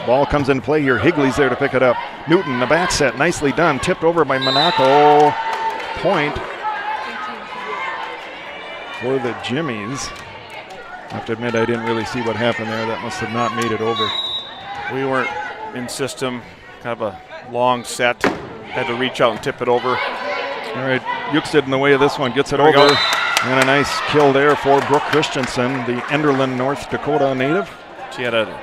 Ball comes in play here. Higley's there to pick it up. Newton, the back set, nicely done. Tipped over by Monaco. Point for the Jimmies. I have to admit, I didn't really see what happened there. That must have not made it over. We weren't in system. Kind of a long set. Had to reach out and tip it over. All right, Yuxted in the way of this one. Gets it over. And a nice kill there for Brooke Christensen, the Enderlin, North Dakota native. She had a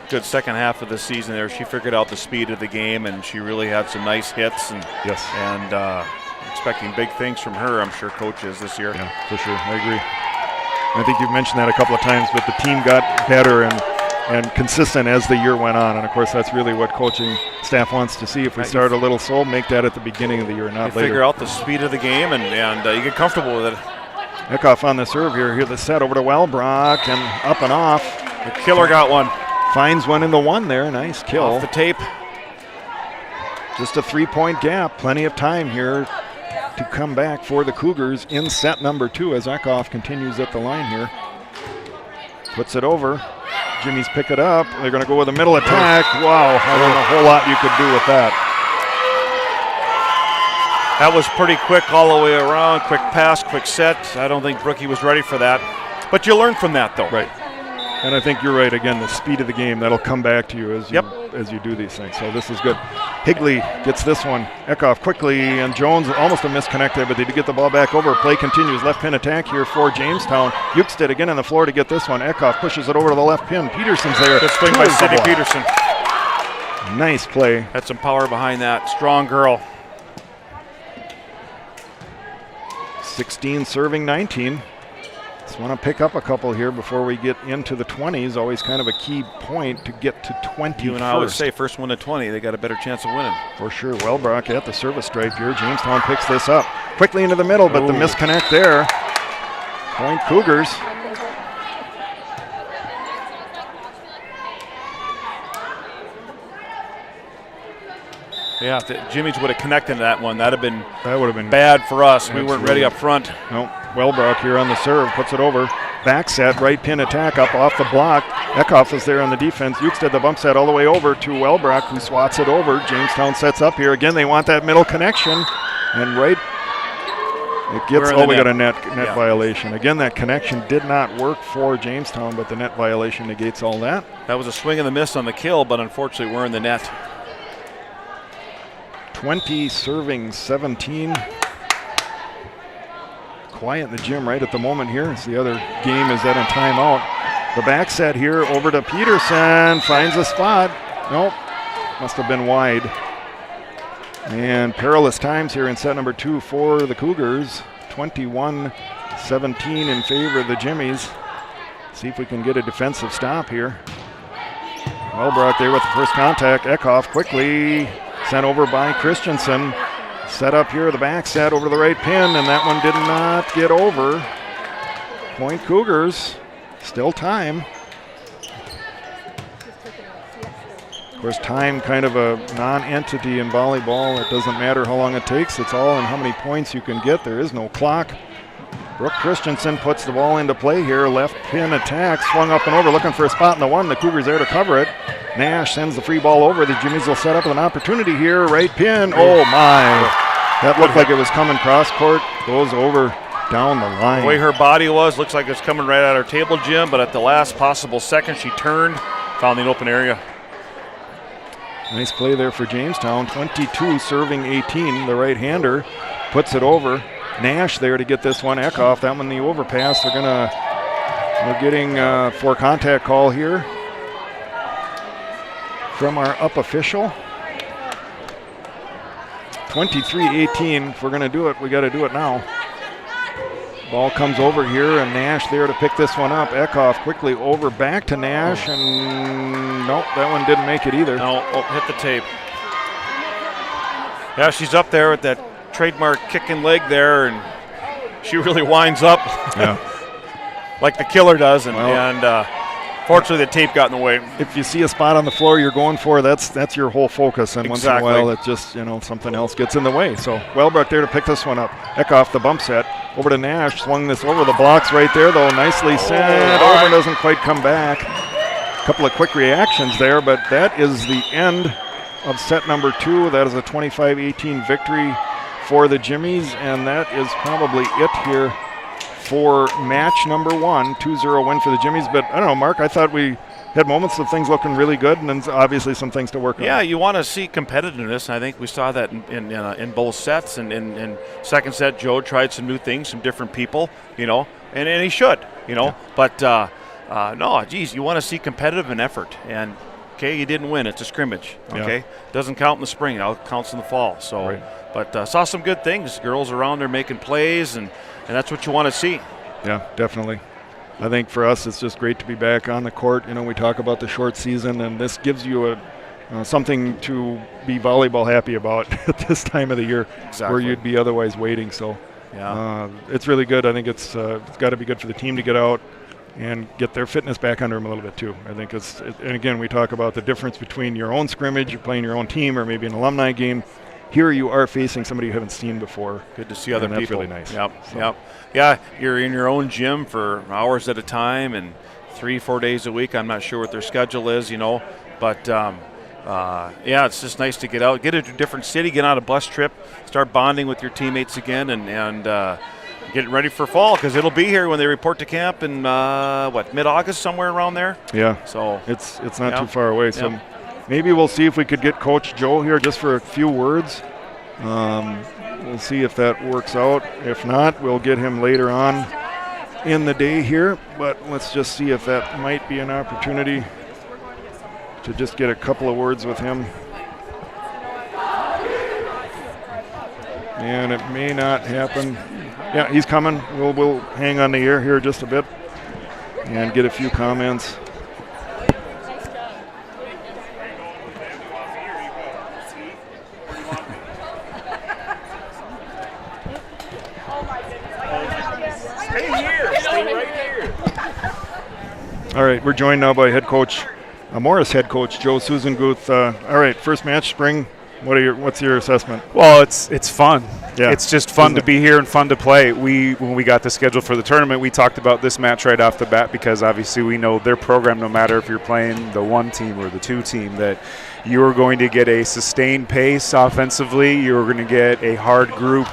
good second half of the season there. She figured out the speed of the game, and she really had some nice hits. And yes. And expecting big things from her, I'm sure coach is this year. Yeah, for sure. I agree. I think you've mentioned that a couple of times, but the team got better and consistent as the year went on. And, of course, that's really what coaching staff wants to see. If we start a little slow, make that at the beginning of the year, not later. Figure out the speed of the game, and you get comfortable with it. Eckhoff on the serve here. Here the set over to Wellbrock and up and off. The killer got one. Finds one in the one there. Nice kill. Off the tape. Just a 3-point gap. Plenty of time here to come back for the Cougars in set number 2 as Eckhoff continues at the line here. Puts it over. Jimmy's pick it up. They're going to go with a middle attack. Wow, I don't know a whole lot you could do with that. That was pretty quick all the way around. Quick pass, quick set. I don't think Brookie was ready for that. But you learn from that, though. Right. And I think you're right. Again, the speed of the game, that'll come back to you as you do these things. So this is good. Higley gets this one. Eckhoff quickly, and Jones almost a misconnect there, but they did get the ball back over. Play continues. Left pin attack here for Jamestown. Yuxted again on the floor to get this one. Eckhoff pushes it over to the left pin. Peterson's there. Good swing by Sidney Peterson. Nice play. Had some power behind that. Strong girl. 16 serving 19. Just want to pick up a couple here before we get into the 20s. Always kind of a key point to get to 20 You and I always say first one to 20, they got a better chance of winning. For sure. Wellbrock at the service stripe here. Jamestown picks this up. Quickly into the middle, but the misconnect there. Point Cougars. Yeah, if the Jimmies would have connected that one, that would have been bad for us. Absolutely. We weren't ready up front. No, Wellbrock here on the serve, puts it over. Back set, right pin attack up off the block. Eckhoff is there on the defense. Yuxted the bump set all the way over to Wellbrock, who swats it over. Jamestown sets up here. Again, they want that middle connection. And right, it gets, we got a net violation. Again, that connection did not work for Jamestown, but the net violation negates all that. That was a swing and a miss on the kill, but unfortunately we're in the net. 20 serving 17. Quiet in the gym right at the moment here as the other game is at a timeout. The back set here over to Peterson. Finds a spot. Nope. Must have been wide. And perilous times here in set number 2 for the Cougars. 21-17 in favor of the Jimmies. See if we can get a defensive stop here. Wellbrock there with the first contact. Eckhoff quickly sent over by Christensen. Set up here, the back set over to the right pin, and that one did not get over. Point Cougars. Still time. Of course, time kind of a non-entity in volleyball. It doesn't matter how long it takes. It's all in how many points you can get. There is no clock. Brooke Christensen puts the ball into play here. Left pin attack, swung up and over, looking for a spot in the one. The Cougars there to cover it. Nash sends the free ball over. The Jimmies will set up with an opportunity here. Right pin. Oh my. That looked like it was coming cross court. Goes over down the line. The way her body was, looks like it's coming right at her table, Jim, but at the last possible second, she turned, found the open area. Nice play there for Jamestown. 22 serving 18. The right-hander puts it over. Nash there to get this one. Eckhoff, that one the overpass. We're getting for contact call here from our up official. 23-18. If we're going to do it, we got to do it now. Ball comes over here, and Nash there to pick this one up. Eckhoff quickly over back to Nash, and nope, that one didn't make it either. No, hit the tape. Yeah, she's up there with that trademark kicking leg there, and she really winds up like the killer does, and fortunately the tape got in the way. If you see a spot on the floor you're going for, that's your whole focus, and once in a while it just, something else gets in the way. So Wellbrook there to pick this one up. Eckhoff the bump set. Over to Nash, swung this over the blocks right there, though. Nicely sent. Over doesn't quite come back. A couple of quick reactions there, but that is the end of set number 2. That is a 25-18 victory for the Jimmies, and that is probably it here for match number 1. 2-0 win for the Jimmies. But I don't know, Mark, I thought we had moments of things looking really good, and then obviously some things to work on. Yeah, you want to see competitiveness, and I think we saw that in both sets. And in second set, Joe tried some new things, some different people, and he should, Yeah. But no, geez, you want to see competitive and effort. And okay, you didn't win; it's a scrimmage. Okay, doesn't count in the spring; it counts in the fall. So, right. But saw some good things. Girls around there making plays, and that's what you want to see. Yeah, definitely. I think for us, it's just great to be back on the court. We talk about the short season, and this gives you something to be volleyball happy about at this time of the year, where you'd be otherwise waiting. So, it's really good. I think it's got to be good for the team to get out and get their fitness back under them a little bit too. I think and again, we talk about the difference between your own scrimmage, you're playing your own team, or maybe an alumni game. Here you are facing somebody you haven't seen before. Good to see other people. That's really nice. Yep. Yeah, you're in your own gym for hours at a time and 3-4 days a week. I'm not sure what their schedule is, but it's just nice to get out, get into a different city, get on a bus trip, start bonding with your teammates again, and getting ready for fall, because it'll be here when they report to camp in mid-August, somewhere around there. Yeah. So it's not too far away. So. Maybe we'll see if we could get Coach Joe here just for a few words. We'll see if that works out. If not, we'll get him later on in the day here. But let's just see if that might be an opportunity to just get a couple of words with him. And it may not happen. Yeah, he's coming. We'll hang on the air here just a bit and get a few comments. All right, we're joined now by Morris head coach Joe Susanguth. All right, first match, spring. What's your assessment? Well, it's fun. Yeah. It's just fun to be here and fun to play. When we got the schedule for the tournament, we talked about this match right off the bat, because obviously we know their program, no matter if you're playing the 1 team or the 2 team, that you are going to get a sustained pace offensively. You're going to get a hard group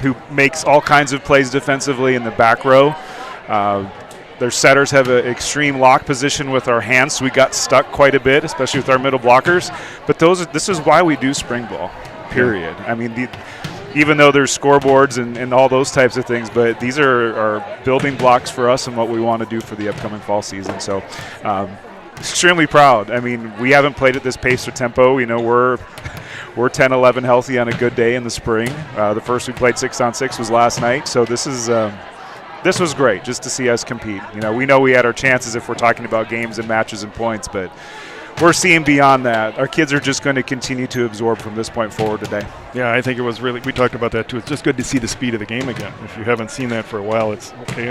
who makes all kinds of plays defensively in the back row. Their setters have an extreme lock position with our hands, so we got stuck quite a bit, especially with our middle blockers. But this is why we do spring ball, period. I mean, even though there's scoreboards and all those types of things, but these are building blocks for us and what we want to do for the upcoming fall season. So extremely proud. I mean, we haven't played at this pace or tempo. We're 10-11 healthy on a good day in the spring. The first we played 6-on-6 was last night, so this was great just to see us compete. We know we had our chances if we're talking about games and matches and points, but we're seeing beyond that. Our kids are just going to continue to absorb from this point forward today. Yeah, I think it was we talked about that too. It's just good to see the speed of the game again. If you haven't seen that for a while, it's okay.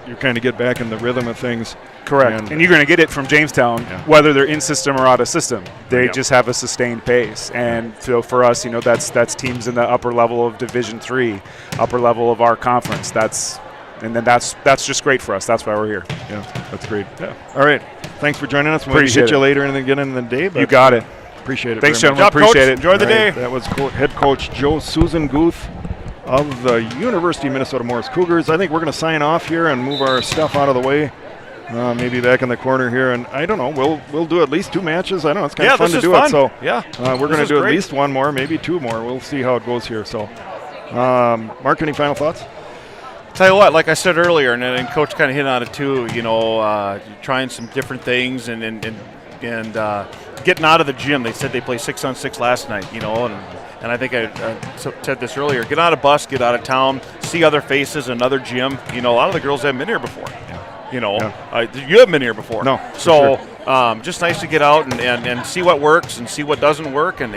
You kind of get back in the rhythm of things. Correct. And you're going to get it from Jamestown, whether they're in system or out of system. They just have a sustained pace. And so for us, that's teams in the upper level of Division III, upper level of our conference. That's just great for us. That's why we're here. Yeah, that's great. Yeah. All right. Thanks for joining us. We'll appreciate get you later and again in the day. You got it. Appreciate it. Thanks, gentlemen. gentlemen. Appreciate it. Enjoy the day. That was head coach Joe Susanguth of the University of Minnesota Morris Cougars. I think we're going to sign off here and move our stuff out of the way. Maybe back in the corner here, and I don't know. We'll do at least 2 matches. I don't know. It's kind of fun to do it. So we're going to do at least 1 more, maybe 2 more. We'll see how it goes here. So, Mark, any final thoughts? Tell you what, like I said earlier, and Coach kind of hit on it too. Trying some different things and getting out of the gym. They said they played 6-on-6 last night. And I think I said this earlier. Get out of bus, get out of town, see other faces, another gym. A lot of the girls haven't been here before. You haven't been here before. No. So just nice to get out and see what works and see what doesn't work like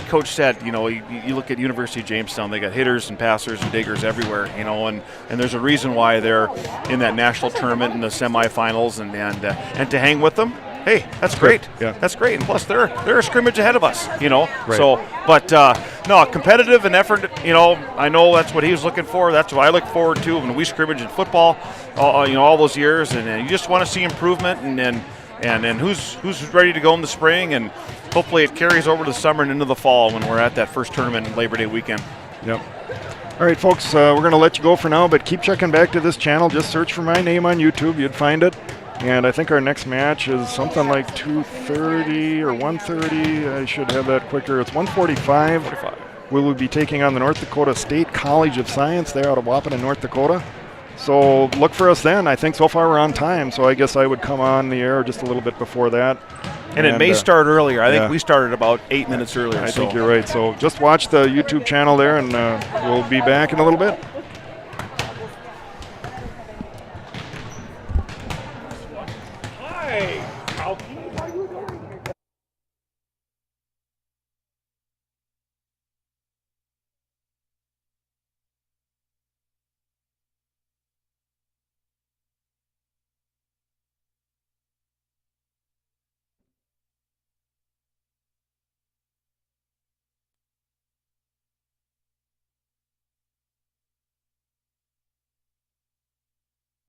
Coach said, you look at University of Jamestown, they got hitters and passers and diggers everywhere, and there's a reason why they're in that national tournament in the semifinals and to hang with them. Hey, that's great. Yeah. That's great. And plus, they're a scrimmage ahead of us, Right. So, but no, competitive and effort. I know that's what he was looking for. That's what I look forward to when we scrimmage in football. All those years, and you just want to see improvement and who's ready to go in the spring, and hopefully it carries over to the summer and into the fall when we're at that first tournament in Labor Day weekend. Yep. All right, folks, we're going to let you go for now, but keep checking back to this channel. Just search for my name on YouTube. You'd find it. And I think our next match is something like 2:30 or 1:30. I should have that quicker. It's 1:45. We will be taking on the North Dakota State College of Science. They're out of Wahpeton, North Dakota. So look for us then. I think so far we're on time, so I guess I would come on the air just a little bit before that. And it may start earlier. I think we started about 8 minutes earlier. I think you're right. So just watch the YouTube channel there, and we'll be back in a little bit.